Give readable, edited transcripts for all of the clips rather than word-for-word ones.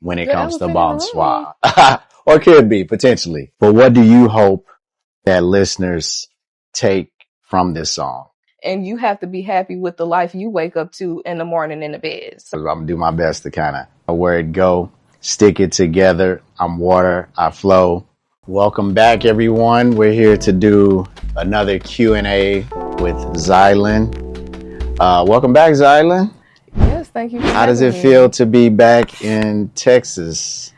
when it The comes to elephant in the room. bonsoir. Or could be, potentially. But what do you hope that listeners take from this song? And you have to be happy with the life you wake up to in the morning in the bed. So, I'm going to do my best to kind of where it go, stick it together. I'm water, I flow. Welcome back, everyone. We're here to do another Q&A with Zyland. Welcome back, Zyland. yes, thank you for How does having it me. feel to be back in Texas?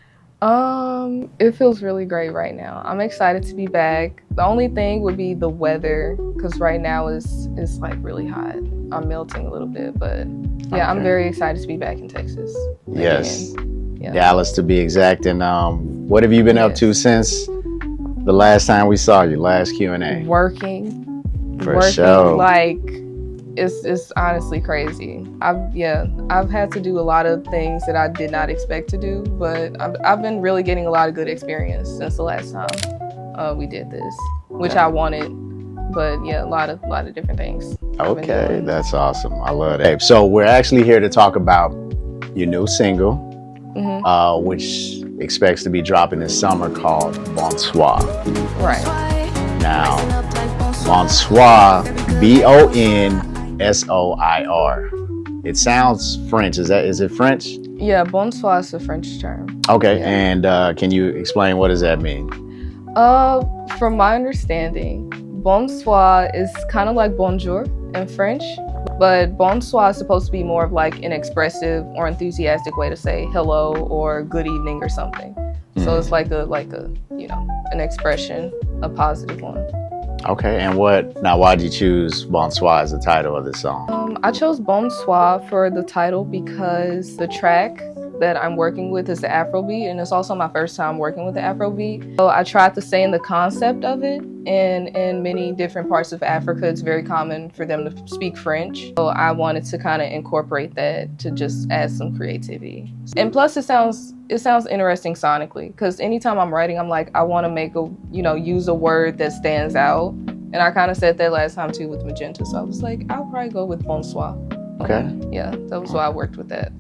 It feels really great right now. I'm excited to be back. The only thing would be the weather, because right now it's like really hot. I'm melting a little bit, but yeah, I'm very excited to be back in Texas. Yes. Yeah. Dallas to be exact. And what have you been up to since the last time we saw you, last Q&A? Working. For sure. Like it's honestly crazy. I've had to do a lot of things that I did not expect to do, but I've been really getting a lot of good experience since the last time we did this, which I wanted. But yeah, a lot of different things. Okay, that's awesome. I love that. So we're actually here to talk about your new single, which expects to be dropping this summer, called Bonsoir. Right. Now, Bonsoir, Bonsoir. It sounds French. Is it French? Yeah, bonsoir is a French term. Okay, yeah. And can you explain what does that mean? From my understanding, bonsoir is kind of like bonjour in French, but bonsoir is supposed to be more of like an expressive or enthusiastic way to say hello or good evening or something. So it's like a an expression, a positive one. Okay, and why did you choose Bonsoir as the title of the song? I chose Bonsoir for the title because the track that I'm working with is the Afrobeat, and it's also my first time working with the Afrobeat. So I tried to stay in the concept of it, and in many different parts of Africa, it's very common for them to speak French. So I wanted to kind of incorporate that to just add some creativity. And plus it sounds interesting sonically, because anytime I'm writing, I'm like, I want to make use a word that stands out. And I kind of said that last time too with Magenta. So I was like, I'll probably go with Bonsoir. Okay. Yeah, that was why I worked with that.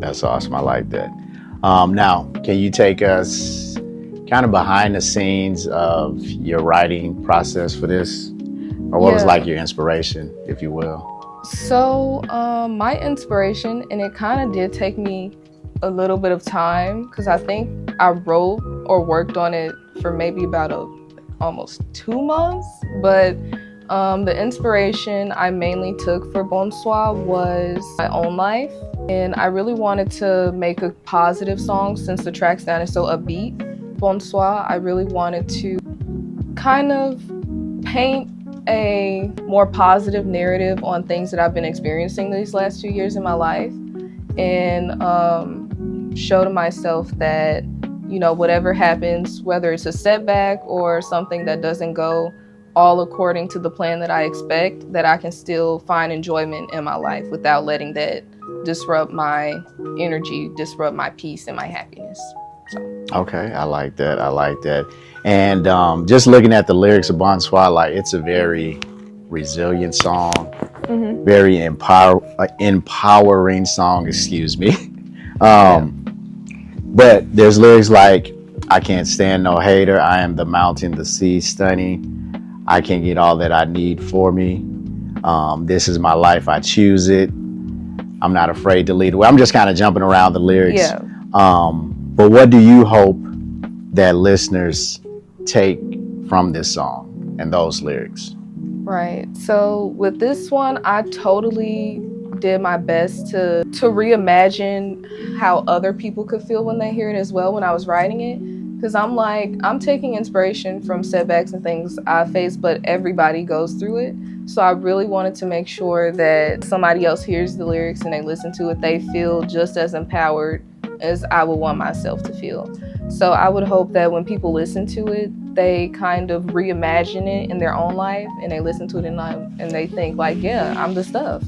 That's awesome. I like that. Now, can you take us kind of behind the scenes of your writing process for this? Or what was like your inspiration, if you will? So my inspiration, and it kind of did take me a little bit of time, because I think I wrote or worked on it for maybe about almost 2 months. But the inspiration I mainly took for Bonsoir was my own life. And I really wanted to make a positive song since the track sounded so upbeat. Bonsoir, I really wanted to kind of paint a more positive narrative on things that I've been experiencing these last 2 years in my life, and show to myself that, whatever happens, whether it's a setback or something that doesn't go all according to the plan that I expect, that I can still find enjoyment in my life without letting that disrupt my energy, disrupt my peace and my happiness. So. Okay, I like that. And just looking at the lyrics of Bonsoir, like, it's a very resilient song, very empowering song, excuse me. But there's lyrics like, I can't stand no hater, I am the mountain, the sea stunning, I can get all that I need for me. This is my life, I choose it. I'm not afraid to lead the way. I'm just kind of jumping around the lyrics. Yeah. But what do you hope that listeners take from this song and those lyrics? Right. So with this one, I totally did my best to reimagine how other people could feel when they hear it as well when I was writing it. Because I'm taking inspiration from setbacks and things I face, but everybody goes through it. So I really wanted to make sure that somebody else hears the lyrics and they listen to it, they feel just as empowered as I would want myself to feel. So I would hope that when people listen to it, they kind of reimagine it in their own life, and they listen to it and they think like, yeah, I'm the stuff.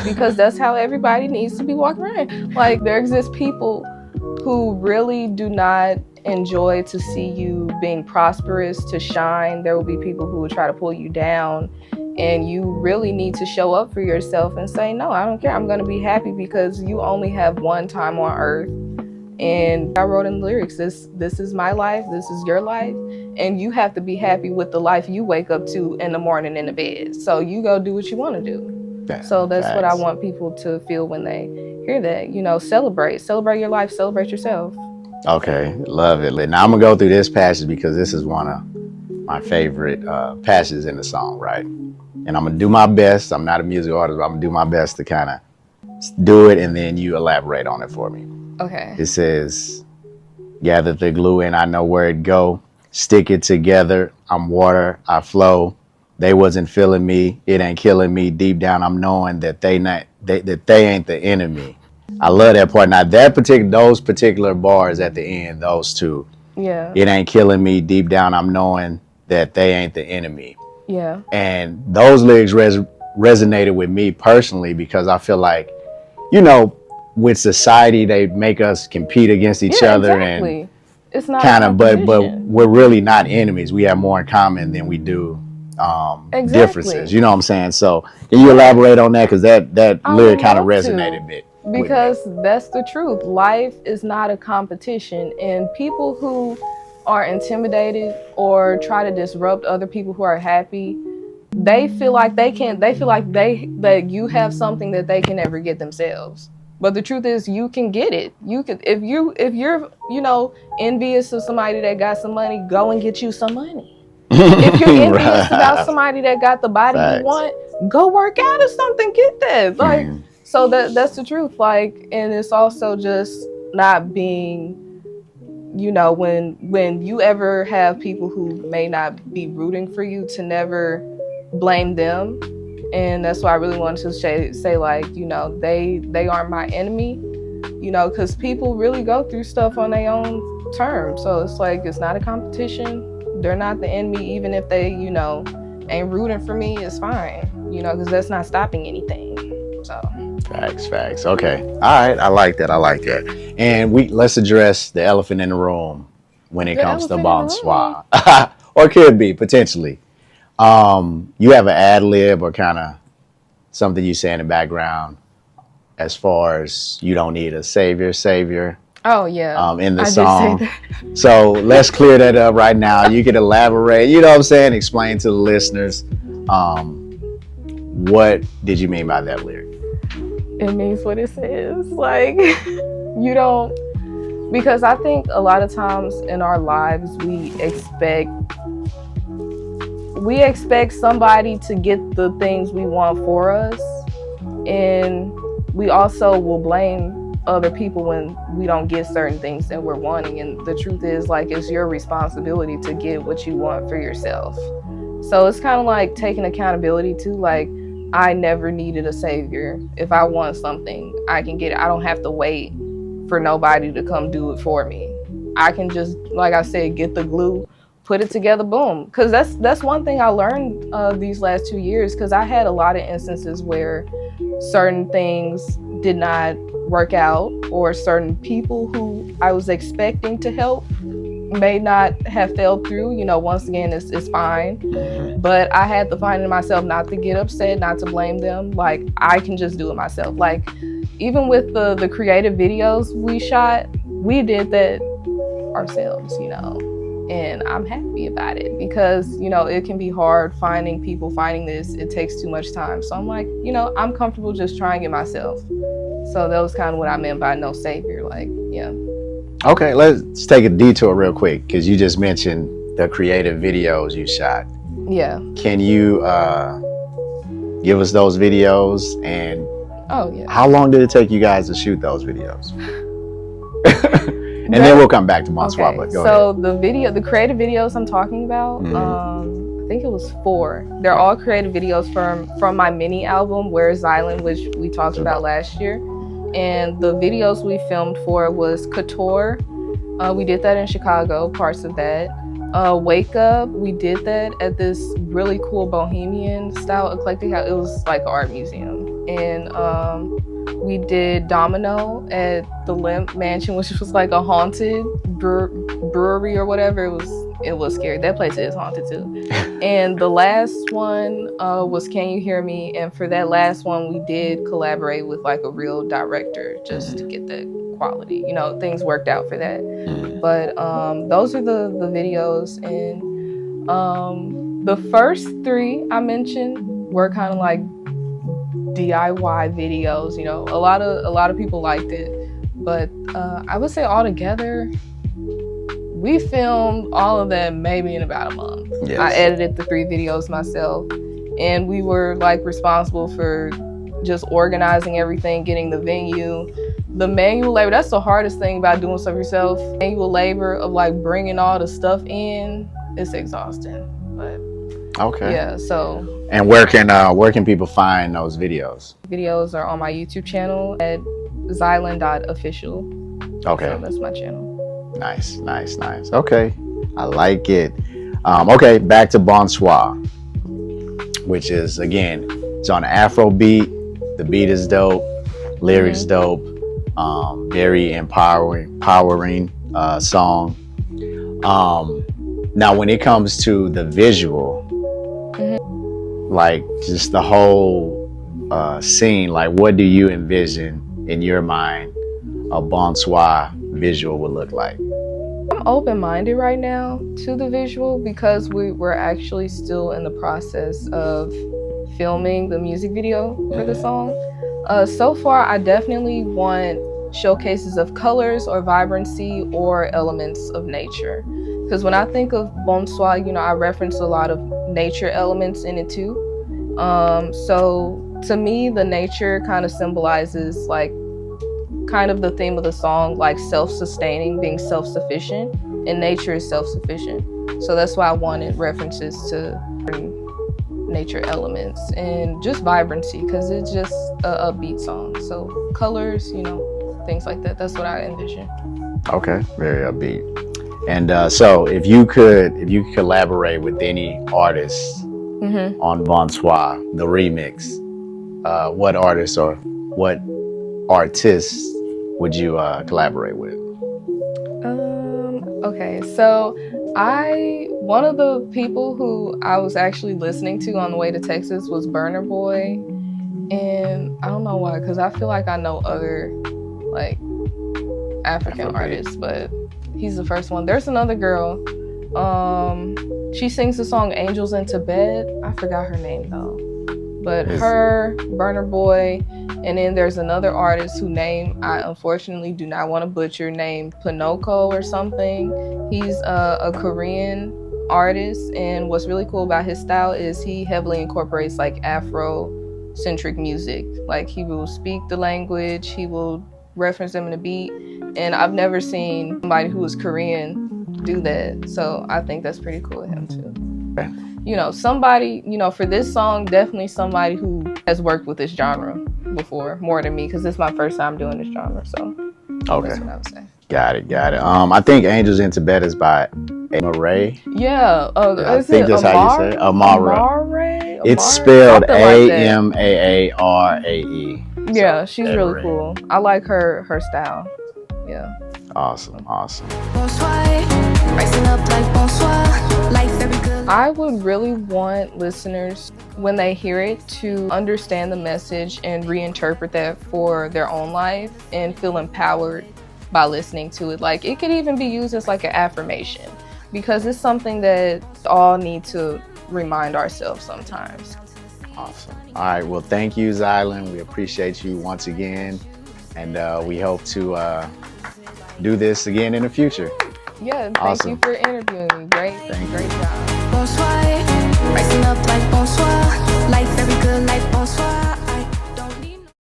Because that's how everybody needs to be walking around. Like, there exist people who really do not enjoy to see you being prosperous, to shine. There will be people who will try to pull you down, and you really need to show up for yourself and say, no, I don't care. I'm going to be happy, because you only have one time on earth, And I wrote in the lyrics, this is my life, this is your life, and you have to be happy with the life you wake up to in the morning in the bed. So you go do what you want to do. Yeah, so that's what I facts. want people to feel when they hear that. You know, celebrate your life, celebrate yourself. Okay, love it. Now I'm gonna go through this passage because this is one of my favorite passages in the song, right? And I'm gonna do my best. I'm not a music artist, but I'm gonna do my best to kind of do it, and then you elaborate on it for me. Okay. It says, gather the glue and I know where it go. Stick it together. I'm water, I flow. They wasn't feeling me. It ain't killing me. Deep down, I'm knowing that they ain't the enemy. I love that part. Now those particular bars at the end, those two. Yeah. It ain't killing me. Deep down, I'm knowing that they ain't the enemy. Yeah. And those lyrics resonated with me personally because I feel like, you know, with society, they make us compete against each other, exactly. and it's not kind of, but we're really not enemies. We have more in common than we do differences. You know what I'm saying? So can you elaborate on that? Because that lyric kind of resonated a bit. Because that's the truth. Life is not a competition, and people who are intimidated or try to disrupt other people who are happy, they feel like that you have something that they can never get themselves. But the truth is, you can get it. You could, if you're envious of somebody that got some money, go and get you some money. If you're envious about somebody that got the body you want, go work out or something, get that. Like, so that's the truth. Like, and it's also just not being, when you ever have people who may not be rooting for you, to never blame them. And that's why I really wanted to say like, they aren't my enemy, because people really go through stuff on their own terms. So it's like, it's not a competition. They're not the enemy. Even if they, ain't rooting for me, it's fine, because that's not stopping anything. So Facts. Okay. All right. I like that. And let's address the elephant in the room when it comes to Bonsoir. Or could be, potentially. You have an ad lib or kind of something you say in the background as far as you don't need a savior. Oh yeah. In the song. So let's clear that up right now. You can elaborate, you know what I'm saying? Explain to the listeners. What did you mean by that lyric? It means what it says. Like, you don't, because I think a lot of times in our lives we expect somebody to get the things we want for us, and we also will blame other people when we don't get certain things that we're wanting. And the truth is, like, it's your responsibility to get what you want for yourself. So it's kind of like taking accountability too. Like, I never needed a savior. If I want something, I can get it. I don't have to wait for nobody to come do it for me. I can just, like I said, get the glue, put it together, boom. Because that's one thing I learned these last 2 years, because I had a lot of instances where certain things did not work out, or certain people who I was expecting to help may not have fell through. Once again, it's fine. But I had to find in myself not to get upset, not to blame them. Like, I can just do it myself. Like, even with the creative videos we shot, we did that ourselves, and I'm happy about it, because, it can be hard finding people, finding this. It takes too much time. So I'm like, I'm comfortable just trying it myself. So that was kind of what I meant by no savior. Like, yeah. Okay, let's take a detour real quick, because you just mentioned the creative videos you shot. Yeah. Can you give us those videos? And how long did it take you guys to shoot those videos? And then we'll come back to Bonsoir. Okay. But go ahead. The creative videos I'm talking about, I think it was 4. They're all creative videos from my mini album, Where is Zyland, which we talked about last year. And the videos we filmed for was Couture. We did that in Chicago, parts of that. Wake Up, we did that at this really cool bohemian style eclectic house. It was like an art museum. And we did Domino at the Limp Mansion, which was like a haunted brewery or whatever. It was scary. That place is haunted too. And the last one was Can You Hear Me? And for that last one, we did collaborate with like a real director just to get that quality. You know, things worked out for that. Mm. But those are the videos, and the first 3 I mentioned were kind of like DIY videos. You know, a lot of people liked it, but I would say altogether, we filmed all of them maybe in about a month. Yes. I edited the 3 videos myself, and we were like responsible for just organizing everything, getting the venue, the manual labor. That's the hardest thing about doing stuff yourself. Manual labor of like bringing all the stuff in, it's exhausting. But okay. Yeah, so. And where can people find those videos? Videos are on my YouTube channel at Zyland.official. Okay. So that's my channel. Nice. Okay, I like it. Okay, back to Bonsoir, which is, again, it's on Afro beat. The beat is dope, lyrics dope, very empowering song. Now, when it comes to the visual, like just the whole scene, like what do you envision in your mind a Bonsoir visual would look like? I'm open-minded right now to the visual because we're actually still in the process of filming the music video for the song. So far, I definitely want showcases of colors or vibrancy or elements of nature. Because when I think of Bonsoir, you know, I reference a lot of nature elements in it too. So to me, the nature kind of symbolizes like kind of the theme of the song, like self-sustaining, being self-sufficient, and nature is self-sufficient. So that's why I wanted references to nature elements and just vibrancy, because it's just a upbeat song. So colors, you know, things like that. That's what I envision. Okay, very upbeat. And so if you could collaborate with any artist on Bonsoir, the remix, what artist or what artists would you collaborate with? Okay, so one of the people who I was actually listening to on the way to Texas was Burner Boy, and I don't know why, because I feel like I know other like African artists, but he's the first one. There's another girl, she sings the song Angels in Tibet. I forgot her name though, but her, Burner Boy, and then there's another artist whose name I unfortunately do not want to butcher, named Pinocchio or something. He's a Korean artist, and what's really cool about his style is he heavily incorporates like Afro-centric music. Like he will speak the language, he will reference them in a beat, and I've never seen somebody who is Korean do that. So I think that's pretty cool of him too. Okay. You know, somebody, you know, for this song, definitely somebody who has worked with this genre before more than me, because it's my first time doing this genre. So that's what I would say. Got it. I think Angels in Tibet is by Amare. Yeah, I think that's how you say it. Amare. It's spelled Amarae. Yeah, she's really cool. I like her style. Yeah. Awesome. I would really want listeners, when they hear it, to understand the message and reinterpret that for their own life and feel empowered by listening to it. Like, it could even be used as like an affirmation, because it's something that all need to remind ourselves sometimes. Awesome. All right. Well, thank you, Zyland. We appreciate you once again, and we hope to do this again in the future. Yeah, thank you for interviewing me. Great job.